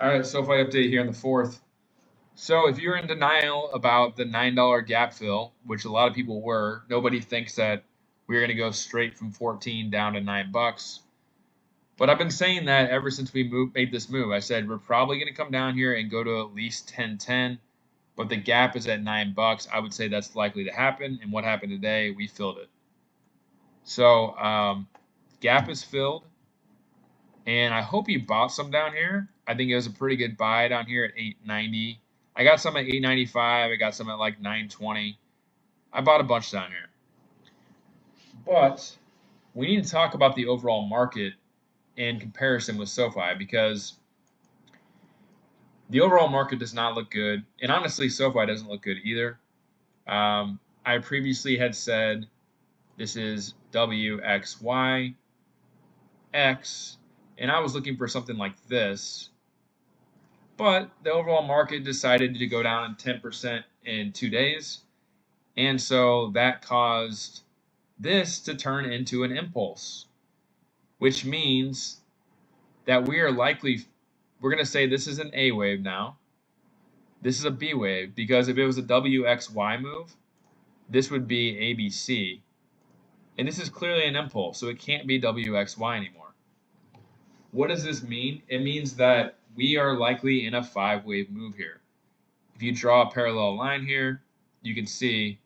All right, SoFi update here on the 4th. So if you're in denial about the $9 gap fill, which a lot of people were, nobody thinks that we're going to go straight from 14 down to $9. But I've been saying that ever since we made this move. I said we're probably going to come down here and go to at least 10.10, but the gap is at $9. I would say that's likely to happen. And what happened today? We filled it. So gap is filled. And I hope you bought some down here. I think it was a pretty good buy down here at 8.90. I got some at 8.95. I got some at like 9.20. I bought a bunch down here. But we need to talk about the overall market in comparison with SoFi, because the overall market does not look good. And honestly, SoFi doesn't look good either. I previously had said this is WXY, X, and I was looking for something like this. But the overall market decided to go down 10% in 2 days. And so that caused this to turn into an impulse, which means that we're going to say this is an A wave now. This is a B wave, because if it was a WXY move, this would be ABC. And this is clearly an impulse, so it can't be WXY anymore. What does this mean? It means that we are likely in a 5-wave move here. If you draw a parallel line here, you can see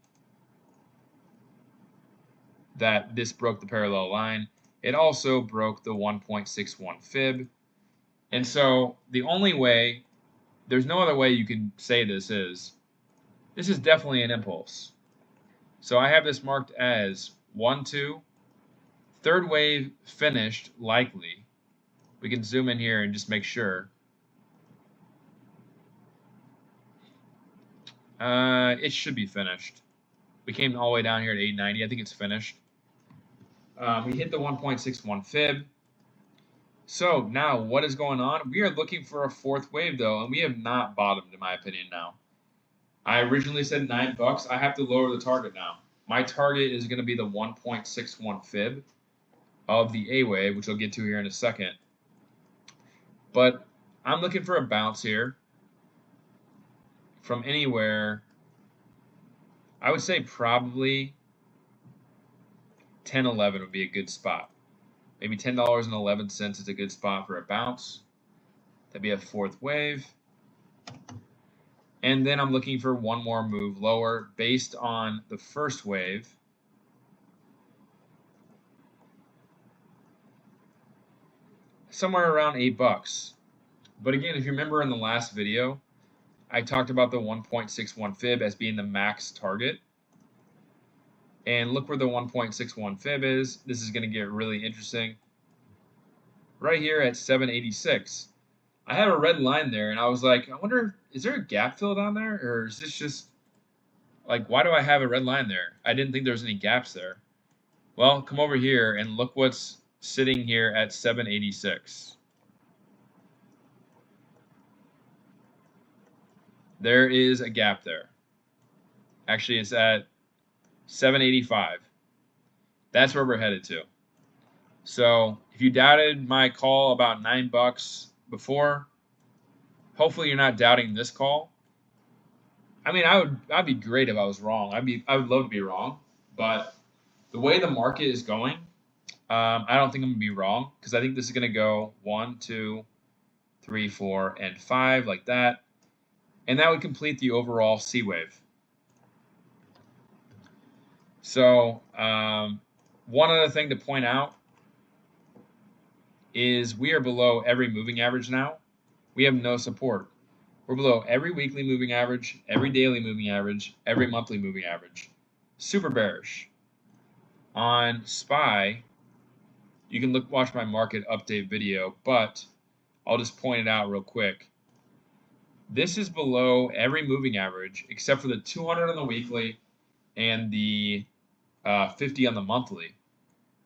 that this broke the parallel line. It also broke the 1.61 fib. And so the only way, there's no other way you can say this is definitely an impulse. So I have this marked as 1, 2, third wave finished likely. We can zoom in here and just make sure. It should be finished. We came all the way down here at 8.90. I think it's finished. We hit the 1.61 fib. So now what is going on? We are looking for a 4th wave though, and we have not bottomed in my opinion now. I originally said $9. I have to lower the target now. My target is going to be the 1.61 fib of the A wave, which I'll get to here in a second. But I'm looking for a bounce here from anywhere. I would say probably 10.11 would be a good spot. Maybe $10.11 is a good spot for a bounce. That'd be a 4th wave. And then I'm looking for one more move lower based on the 1st wave. Somewhere around $8. But again, if you remember in the last video, I talked about the 1.61 fib as being the max target. And look where the 1.61 fib is. This is going to get really interesting. Right here at 786. I had a red line there, and I was like, I wonder, is there a gap fill down there? Or is this just, like, why do I have a red line there? I didn't think there was any gaps there. Well, come over here and look what's sitting here at 786. There is a gap there. Actually, it's at 785. That's where we're headed to. So if you doubted my call about $9 before, hopefully you're not doubting this call. I mean, I'd be great if I was wrong. I would love to be wrong, but the way the market is going, I don't think I'm gonna be wrong, because I think this is gonna go 1, 2, 3, 4, and 5 like that, and that would complete the overall C wave. So one other thing to point out is we are below every moving average now. We have no support. We're below every weekly moving average, every daily moving average, every monthly moving average. Super bearish. On SPY, you can watch my market update video, but I'll just point it out real quick. This is below every moving average except for the 200 on the weekly and the 50 on the monthly.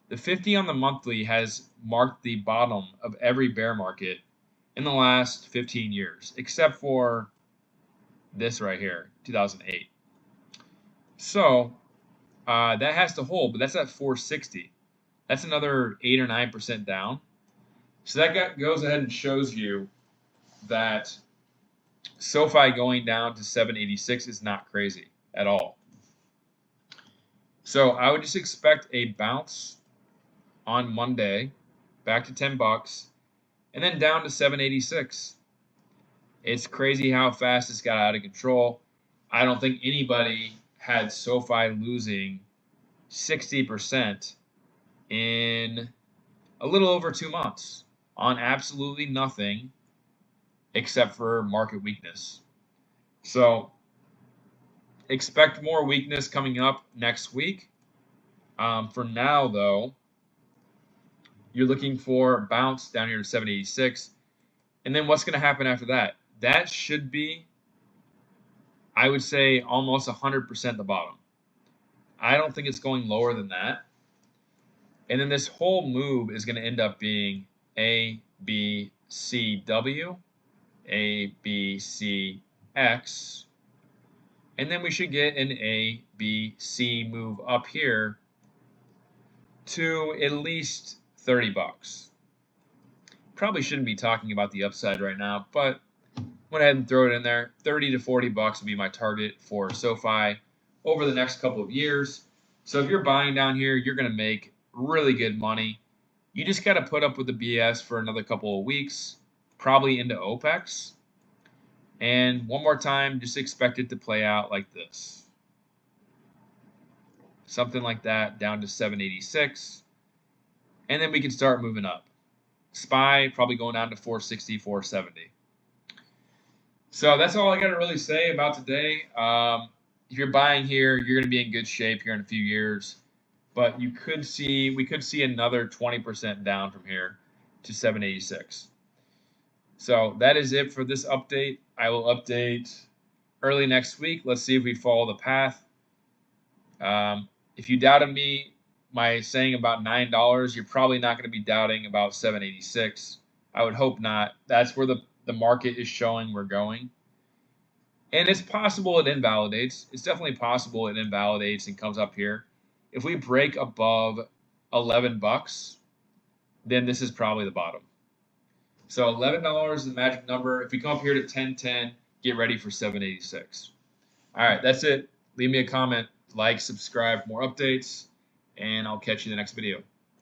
The 50 on the monthly has marked the bottom of every bear market in the last 15 years, except for this right here, 2008. So that has to hold, but that's at 460. That's another 8 or 9% down. So that goes ahead and shows you that SoFi going down to 786 is not crazy at all. So I would just expect a bounce on Monday back to 10 bucks and then down to 786. It's crazy how fast this got out of control. I don't think anybody had SoFi losing 60% in a little over 2 months on absolutely nothing except for market weakness. So expect more weakness coming up next week. For now, though, you're looking for a bounce down here to 786. And then what's going to happen after that? That should be, I would say, almost 100% the bottom. I don't think it's going lower than that. And then this whole move is going to end up being A, B, C, W, A, B, C, X. And then we should get an A, B, C move up here to at least 30 bucks. Probably shouldn't be talking about the upside right now, but went ahead and throw it in there. 30 to 40 bucks would be my target for SoFi over the next couple of years. So if you're buying down here, you're going to make really good money. You just got to put up with the BS for another couple of weeks, probably into OPEX. And one more time, just expect it to play out like this. Something like that down to 786. And then we can start moving up. SPY probably going down to 460, 470. So that's all I got to really say about today. If you're buying here, you're going to be in good shape here in a few years. But we could see another 20% down from here to 786. So that is it for this update. I will update early next week. Let's see if we follow the path. If you doubted me, my saying about $9, you're probably not going to be doubting about 786. I would hope not. That's where the market is showing we're going. And it's possible it invalidates. It's definitely possible it invalidates and comes up here. If we break above 11 bucks, then this is probably the bottom. So $11 is the magic number. If we come up here to 1010, get ready for 786. All right, that's it. Leave me a comment, like, subscribe for more updates, and I'll catch you in the next video.